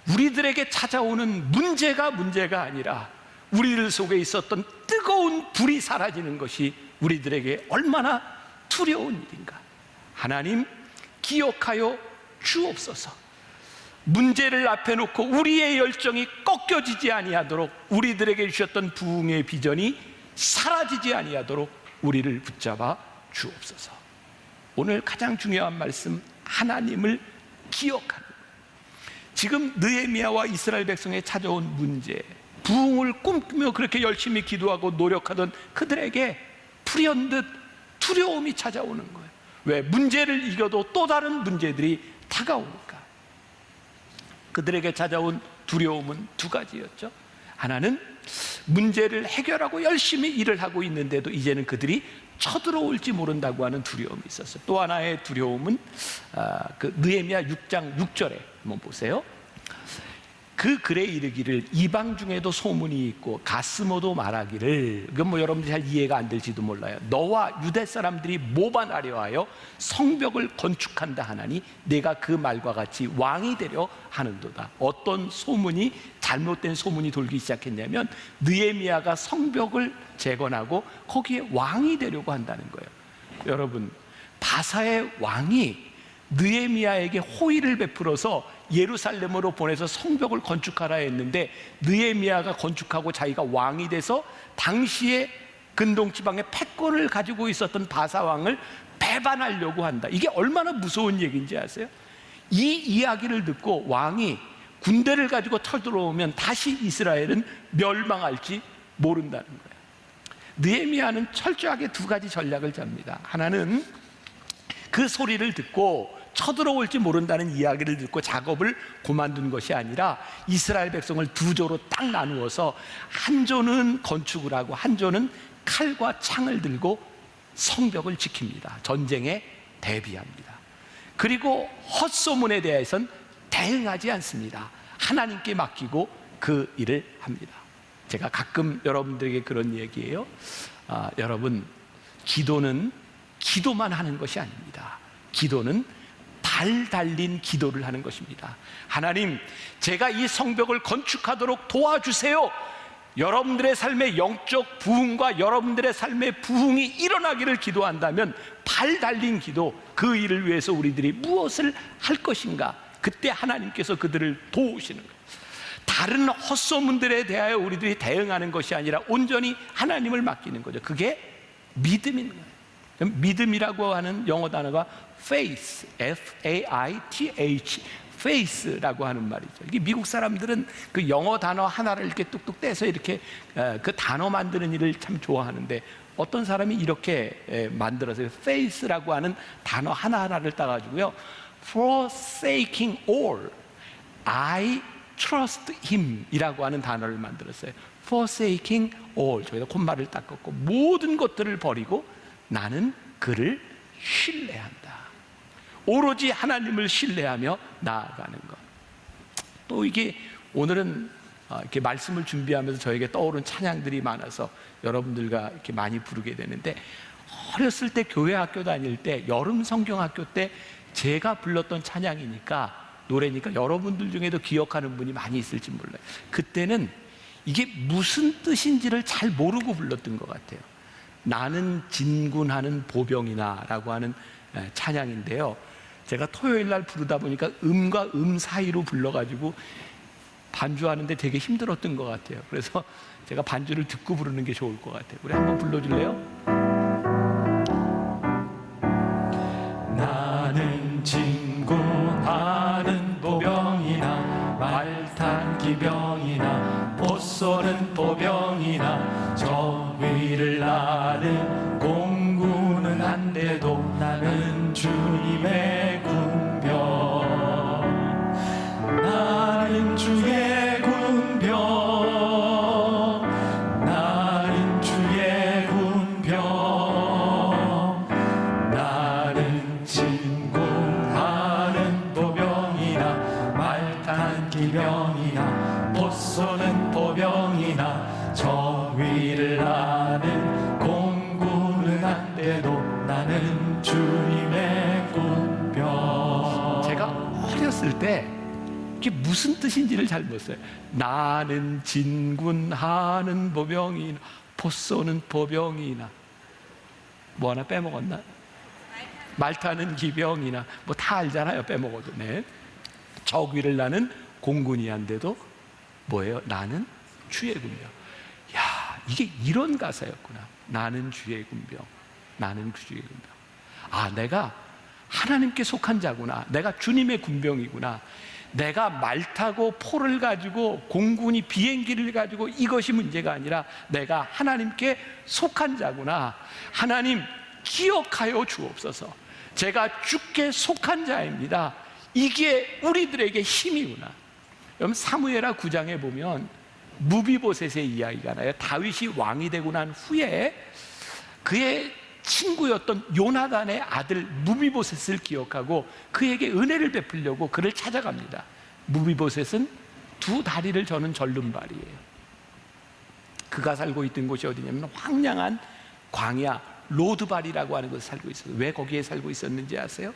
우리들에게 찾아오는 문제가 아니라 우리들 속에 있었던 뜨거운 불이 사라지는 것이 우리들에게 얼마나 두려운 일인가. 하나님, 기억하여 주옵소서. 문제를 앞에 놓고 우리의 열정이 꺾여지지 아니하도록, 우리들에게 주셨던 부흥의 비전이 사라지지 아니하도록 우리를 붙잡아 주옵소서. 오늘 가장 중요한 말씀, 하나님을 기억하는. 지금 느헤미야와 이스라엘 백성에 찾아온 문제, 부흥을 꿈꾸며 그렇게 열심히 기도하고 노력하던 그들에게 불현듯 두려움이 찾아오는 거예요. 왜? 문제를 이겨도 또 다른 문제들이 다가오니까. 그들에게 찾아온 두려움은 두 가지였죠. 하나는 문제를 해결하고 열심히 일을 하고 있는데도 이제는 그들이 쳐들어올지 모른다고 하는 두려움이 있었어요. 또 하나의 두려움은 그 느헤미야 6장 6절에 한번 보세요. 그 글에 이르기를 이방 중에도 소문이 있고 가스모도 말하기를, 이건 뭐 여러분들이 잘 이해가 안 될지도 몰라요. 너와 유대 사람들이 모반하려 하여 성벽을 건축한다 하나니 내가 그 말과 같이 왕이 되려 하는도다. 어떤 소문이, 잘못된 소문이 돌기 시작했냐면 느헤미야가 성벽을 재건하고 거기에 왕이 되려고 한다는 거예요. 여러분, 바사의 왕이 느헤미야에게 호의를 베풀어서 예루살렘으로 보내서 성벽을 건축하라 했는데 느헤미야가 건축하고 자기가 왕이 돼서 당시에 근동지방의 패권을 가지고 있었던 바사 왕을 배반하려고 한다. 이게 얼마나 무서운 얘기인지 아세요? 이 이야기를 듣고 왕이 군대를 가지고 쳐들어오면 다시 이스라엘은 멸망할지 모른다는 거예요. 느헤미야는 철저하게 두 가지 전략을 짭니다. 하나는 그 소리를 듣고 쳐들어올지 모른다는 이야기를 듣고 작업을 그만둔 것이 아니라 이스라엘 백성을 두 조로 딱 나누어서 한 조는 건축을 하고 한 조는 칼과 창을 들고 성벽을 지킵니다. 전쟁에 대비합니다. 그리고 헛소문에 대해서는 대응하지 않습니다. 하나님께 맡기고 그 일을 합니다. 제가 가끔 여러분들에게 그런 얘기예요. 여러분, 기도는 기도만 하는 것이 아닙니다. 기도는 발 달린 기도를 하는 것입니다. 하나님, 제가 이 성벽을 건축하도록 도와주세요. 여러분들의 삶의 영적 부흥과 여러분들의 삶의 부흥이 일어나기를 기도한다면 발 달린 기도, 그 일을 위해서 우리들이 무엇을 할 것인가, 그때 하나님께서 그들을 도우시는 거예요. 다른 헛소문들에 대하여 우리들이 대응하는 것이 아니라 온전히 하나님을 맡기는 거죠. 그게 믿음인 거예요. 믿음이라고 하는 영어 단어가 faith, F-A-I-T-H, faith라고 하는 말이죠. 이게 미국 사람들은 그 영어 단어 하나를 이렇게 뚝뚝 떼서 이렇게 그 단어 만드는 일을 참 좋아하는데, 어떤 사람이 이렇게 만들어서 faith라고 하는 단어 하나하나를 따가지고요, forsaking all, I trust him 이라고 하는 단어를 만들었어요. forsaking all, 저희가 콧말을 닦았고 모든 것들을 버리고 나는 그를 신뢰한다. 오로지 하나님을 신뢰하며 나아가는 것. 또 이게 오늘은 이렇게 말씀을 준비하면서 저에게 떠오른 찬양들이 많아서 여러분들과 이렇게 많이 부르게 되는데, 어렸을 때 교회 학교 다닐 때 여름 성경학교 때 제가 불렀던 찬양이니까, 노래니까 여러분들 중에도 기억하는 분이 많이 있을지 몰라요. 그때는 이게 무슨 뜻인지를 잘 모르고 불렀던 것 같아요. 나는 진군하는 보병이나 라고 하는 찬양인데요, 제가 토요일 날 부르다 보니까 음과 음 사이로 불러가지고 반주하는데 되게 힘들었던 것 같아요. 그래서 제가 반주를 듣고 부르는 게 좋을 것 같아요. 우리 한번 불러줄래요? 나는 진군하는 보병이나 말탄 기병이나 못 쏘는 보병이나 저 위를 나는 공군은 한데도 나는 주님의 군병. 나는 주의 군병. 나는 주의 군병. 나는 진군하는 보병이나 말탄 기병이나 못 쏘는 보병이나 저 위를 나는 공군은 한데도 나는 주님의 군병. 제가 어렸을 때 이게 무슨 뜻인지를 잘 몰랐어요. 나는 진군하는 보병이나 못 쏘는 보병이나, 뭐 하나 빼먹었나? 말타는 기병이나, 뭐 다 알잖아요, 빼먹어도. 네. 적 위를 나는 공군이 한데도 뭐예요? 나는 주의 군병. 야, 이게 이런 가사였구나. 나는 주의 군병. 나는 주의 군병. 아, 내가 하나님께 속한 자구나. 내가 주님의 군병이구나. 내가 말 타고 포를 가지고 공군이 비행기를 가지고 이것이 문제가 아니라 내가 하나님께 속한 자구나. 하나님 기억하여 주옵소서. 제가 주께 속한 자입니다. 이게 우리들에게 힘이구나. 여러분, 사무엘하 9장에 보면 무비보셋의 이야기가 나요. 다윗이 왕이 되고 난 후에 그의 친구였던 요나단의 아들 무비보셋을 기억하고 그에게 은혜를 베풀려고 그를 찾아갑니다. 무비보셋은 두 다리를 저는 절름발이에요. 그가 살고 있던 곳이 어디냐면 황량한 광야 로드발이라고 하는 곳에 살고 있어요. 왜 거기에 살고 있었는지 아세요?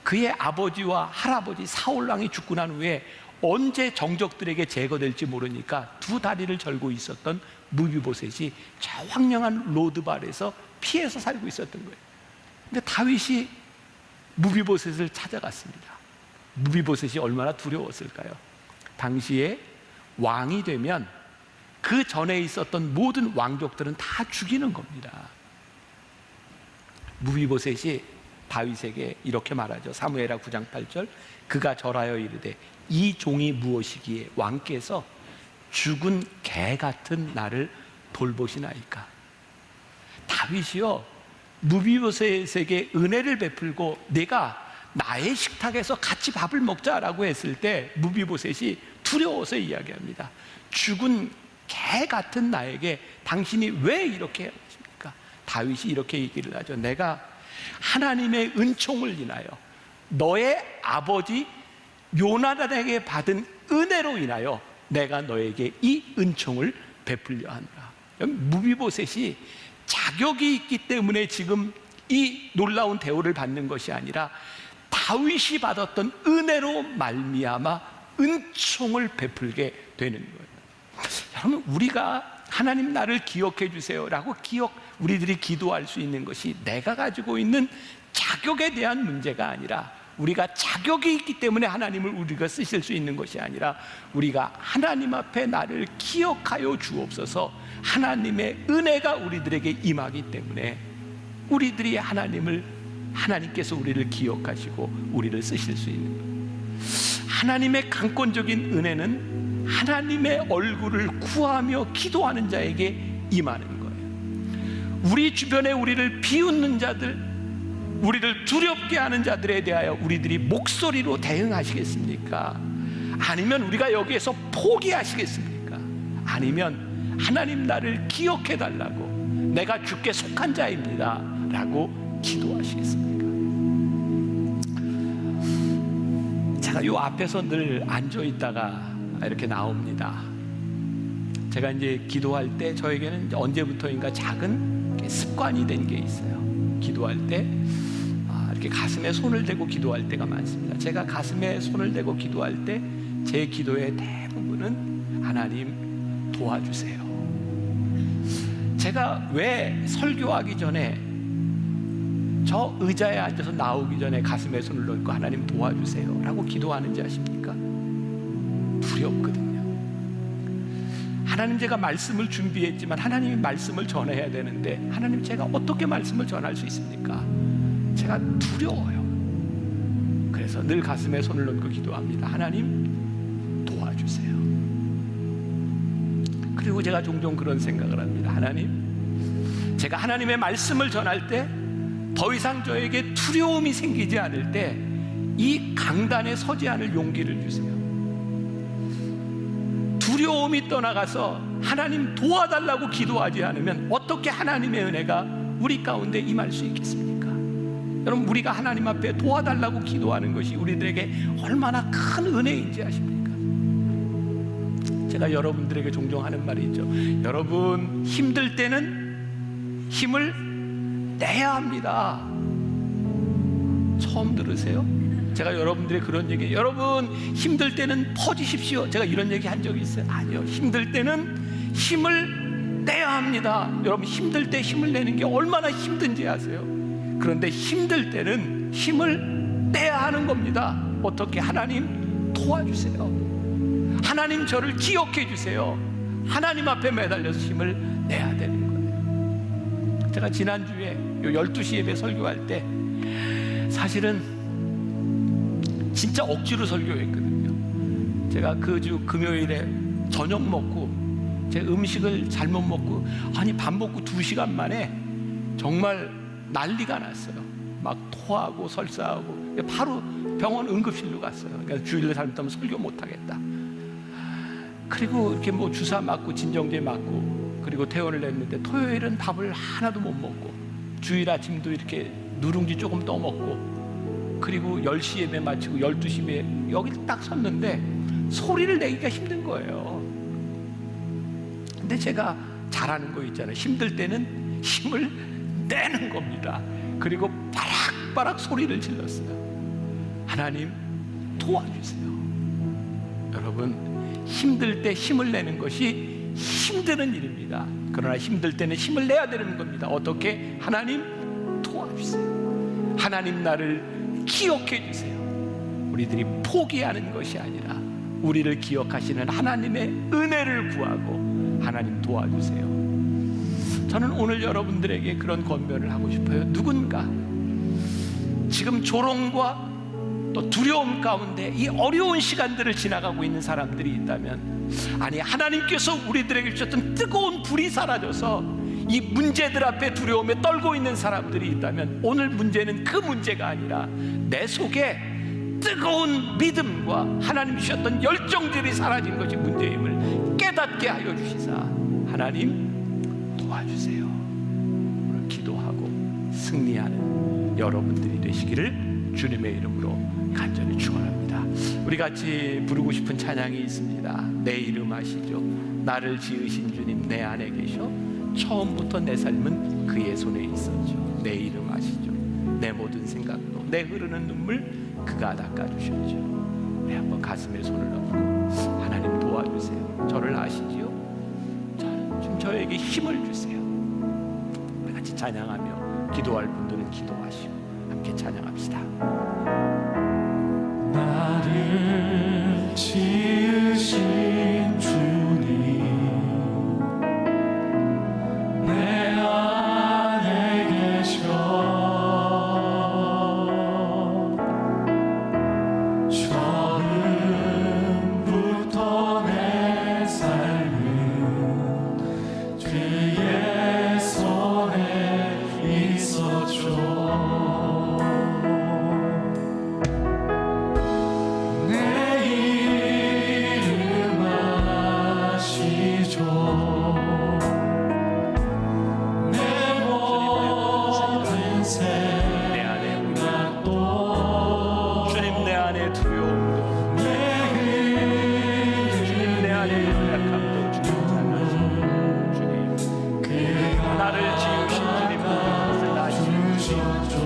그의 아버지와 할아버지 사울왕이 죽고 난 후에 언제 정적들에게 제거될지 모르니까 두 다리를 절고 있었던 무비보셋이 저 황량한 로드발에서 피해서 살고 있었던 거예요. 근데 다윗이 무비보셋을 찾아갔습니다. 무비보셋이 얼마나 두려웠을까요? 당시에 왕이 되면 그 전에 있었던 모든 왕족들은 다 죽이는 겁니다. 무비보셋이 다윗에게 이렇게 말하죠. 사무엘하 9장 8절, 그가 절하여 이르되 이 종이 무엇이기에 왕께서 죽은 개 같은 나를 돌보시나이까. 다윗이요, 무비보셋에게 은혜를 베풀고 내가 나의 식탁에서 같이 밥을 먹자라고 했을 때 무비보셋이 두려워서 이야기합니다. 죽은 개 같은 나에게 당신이 왜 이렇게 하십니까? 다윗이 이렇게 얘기를 하죠. 내가 하나님의 은총을 인하여 너의 아버지 요나단에게 받은 은혜로 인하여 내가 너에게 이 은총을 베풀려 하노라. 무비보셋이 자격이 있기 때문에 지금 이 놀라운 대우를 받는 것이 아니라 다윗이 받았던 은혜로 말미암아 은총을 베풀게 되는 거예요. 여러분, 우리가 하나님 나를 기억해 주세요라고 우리들이 기도할 수 있는 것이 내가 가지고 있는 자격에 대한 문제가 아니라, 우리가 자격이 있기 때문에 하나님을 우리가 쓰실 수 있는 것이 아니라, 우리가 하나님 앞에 나를 기억하여 주옵소서, 하나님의 은혜가 우리들에게 임하기 때문에 우리들이 하나님께서 우리를 기억하시고 우리를 쓰실 수 있는 거예요. 하나님의 강권적인 은혜는 하나님의 얼굴을 구하며 기도하는 자에게 임하는 거예요. 우리 주변에 우리를 비웃는 자들, 우리를 두렵게 하는 자들에 대하여 우리들이 목소리로 대응하시겠습니까? 아니면 우리가 여기에서 포기하시겠습니까? 아니면 하나님 나를 기억해 달라고, 내가 주께 속한 자입니다 라고 기도하시겠습니까? 제가 요 앞에서 늘 앉아 있다가 이렇게 나옵니다. 제가 이제 기도할 때 저에게는 언제부터인가 작은 습관이 된 게 있어요. 기도할 때 이렇게 가슴에 손을 대고 기도할 때가 많습니다. 제가 가슴에 손을 대고 기도할 때 제 기도의 대부분은 하나님 도와주세요. 제가 왜 설교하기 전에 저 의자에 앉아서 나오기 전에 가슴에 손을 넣고 하나님 도와주세요 라고 기도하는지 아십니까? 두렵거든요. 하나님, 제가 말씀을 준비했지만 하나님이 말씀을 전해야 되는데 하나님, 제가 어떻게 말씀을 전할 수 있습니까? 제가 두려워요. 그래서 늘 가슴에 손을 넣고 기도합니다. 하나님 도와주세요. 그리고 제가 종종 그런 생각을 합니다. 하나님, 제가 하나님의 말씀을 전할 때 더 이상 저에게 두려움이 생기지 않을 때 이 강단에 서지 않을 용기를 주세요. 두려움이 떠나가서 하나님 도와달라고 기도하지 않으면 어떻게 하나님의 은혜가 우리 가운데 임할 수 있겠습니까? 여러분, 우리가 하나님 앞에 도와달라고 기도하는 것이 우리들에게 얼마나 큰 은혜인지 아십니까? 제가 여러분들에게 종종 하는 말이 있죠. 여러분, 힘들 때는 힘을 내야 합니다. 처음 들으세요? 제가 여러분들의 그런 얘기, 여러분 힘들 때는 퍼지십시오, 제가 이런 얘기 한 적이 있어요? 아니요. 힘들 때는 힘을 내야 합니다. 여러분, 힘들 때 힘을 내는 게 얼마나 힘든지 아세요? 그런데 힘들 때는 힘을 내야 하는 겁니다. 어떻게? 하나님 도와주세요. 하나님 저를 기억해 주세요. 하나님 앞에 매달려서 힘을 내야 되는 거예요. 제가 지난주에 12시 예배 설교할 때 사실은 진짜 억지로 설교했거든요. 제가 그 주 금요일에 저녁 먹고 제 음식을 잘못 먹고 밥 먹고 2시간 만에 정말 난리가 났어요. 막 토하고 설사하고 바로 병원 응급실로 갔어요. 그러니까 주일날 잘못하면 설교 못하겠다. 그리고 이렇게 주사 맞고 진정제 맞고 그리고 퇴원을 했는데 토요일은 밥을 하나도 못 먹고 주일 아침도 이렇게 누룽지 조금 떠먹고 그리고 10시 예배 마치고 12시에 여기 딱 섰는데 소리를 내기가 힘든 거예요. 근데 제가 잘하는 거 있잖아요. 힘들 때는 힘을 내는 겁니다. 그리고 바락바락 소리를 질렀어요. 하나님 도와주세요. 여러분, 힘들 때 힘을 내는 것이 힘드는 일입니다. 그러나 힘들 때는 힘을 내야 되는 겁니다. 어떻게? 하나님 도와주세요. 하나님 나를 기억해 주세요. 우리들이 포기하는 것이 아니라 우리를 기억하시는 하나님의 은혜를 구하고 하나님 도와주세요. 저는 오늘 여러분들에게 그런 권면을 하고 싶어요. 누군가 지금 조롱과 또 두려움 가운데 이 어려운 시간들을 지나가고 있는 사람들이 있다면, 아니 하나님께서 우리들에게 주셨던 뜨거운 불이 사라져서 이 문제들 앞에 두려움에 떨고 있는 사람들이 있다면, 오늘 문제는 그 문제가 아니라 내 속에 뜨거운 믿음과 하나님 주셨던 열정들이 사라진 것이 문제임을 깨닫게 하여 주시사 하나님 도와주세요. 오늘 기도하고 승리하는 여러분들이 되시기를 주님의 이름으로 간절히 축원합니다. 우리 같이 부르고 싶은 찬양이 있습니다. 내 이름 아시죠? 나를 지으신 주님 내 안에 계셔. 처음부터 내 삶은 그의 손에 있었죠. 내 이름 아시죠? 내 모든 생각도 내 흐르는 눈물 그가 닦아주셨죠. 우리 한번 가슴에 손을 얹고 하나님 도와주세요. 저를 아시지요? 좀 저에게 힘을 주세요. 우리 같이 찬양하며 기도할 분들은 기도하시고 함께 찬양합시다. 나를 지으신 주님 내 안에 계셔. 처음부터 내 삶은 그의 손에 있었죠. 내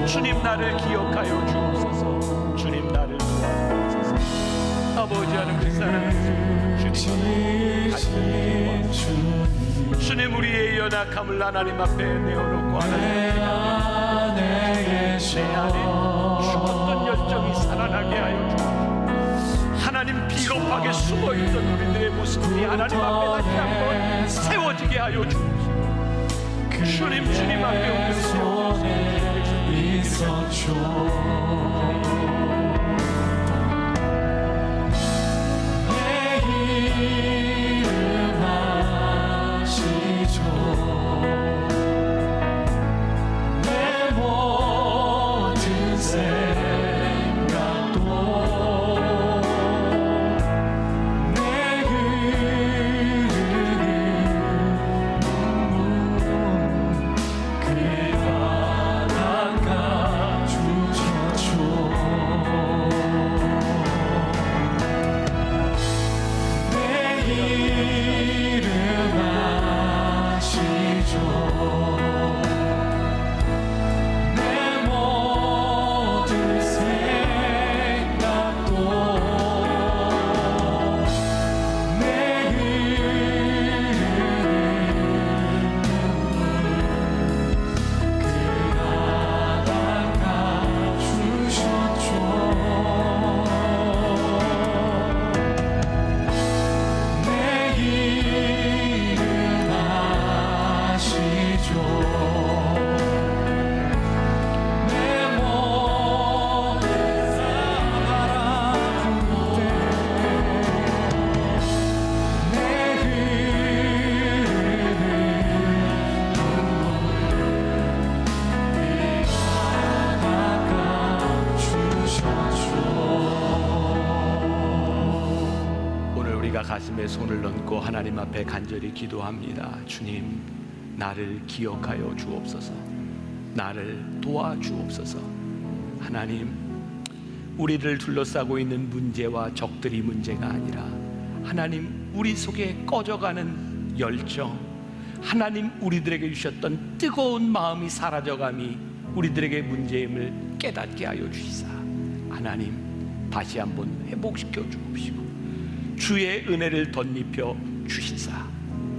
주님 나를 기억하여 주옵소서. 주님 나를 도와주옵소서. 아버지 하나님 사랑하는 주님 간절히 기도합니다. 주님 우리의 연약함을 하나님 앞에 내어놓고 하나님 내 안에 죽었던 열정이 살아나게 하여 주옵소서. 하나님 비겁하게 숨어있던 우리들의 모습이 하나님 앞에 다시 한번 세워지게 하여 주옵소서. 주님 앞에 우리를 세워주옵소서. 가슴에 손을 얹고 하나님 앞에 간절히 기도합니다. 주님, 나를 기억하여 주옵소서. 나를 도와주옵소서. 하나님, 우리를 둘러싸고 있는 문제와 적들이 문제가 아니라 하나님, 우리 속에 꺼져가는 열정, 하나님 우리들에게 주셨던 뜨거운 마음이 사라져감이 우리들에게 문제임을 깨닫게 하여 주시사 하나님, 다시 한번 회복시켜 주옵시고 주의 은혜를 덧입혀 주시사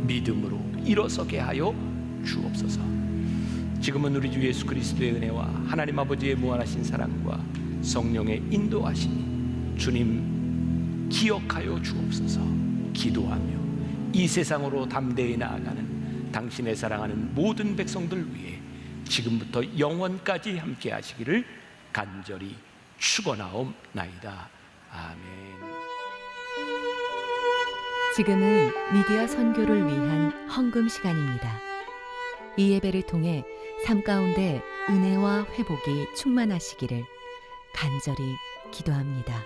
믿음으로 일어서게 하여 주옵소서. 지금은 우리 주 예수 그리스도의 은혜와 하나님 아버지의 무한하신 사랑과 성령의 인도하심이 주님 기억하여 주옵소서. 기도하며 이 세상으로 담대히 나아가는 당신의 사랑하는 모든 백성들 위해 지금부터 영원까지 함께 하시기를 간절히 축원하옵나이다. 아멘. 지금은 미디어 선교를 위한 헌금 시간입니다. 이 예배를 통해 삶 가운데 은혜와 회복이 충만하시기를 간절히 기도합니다.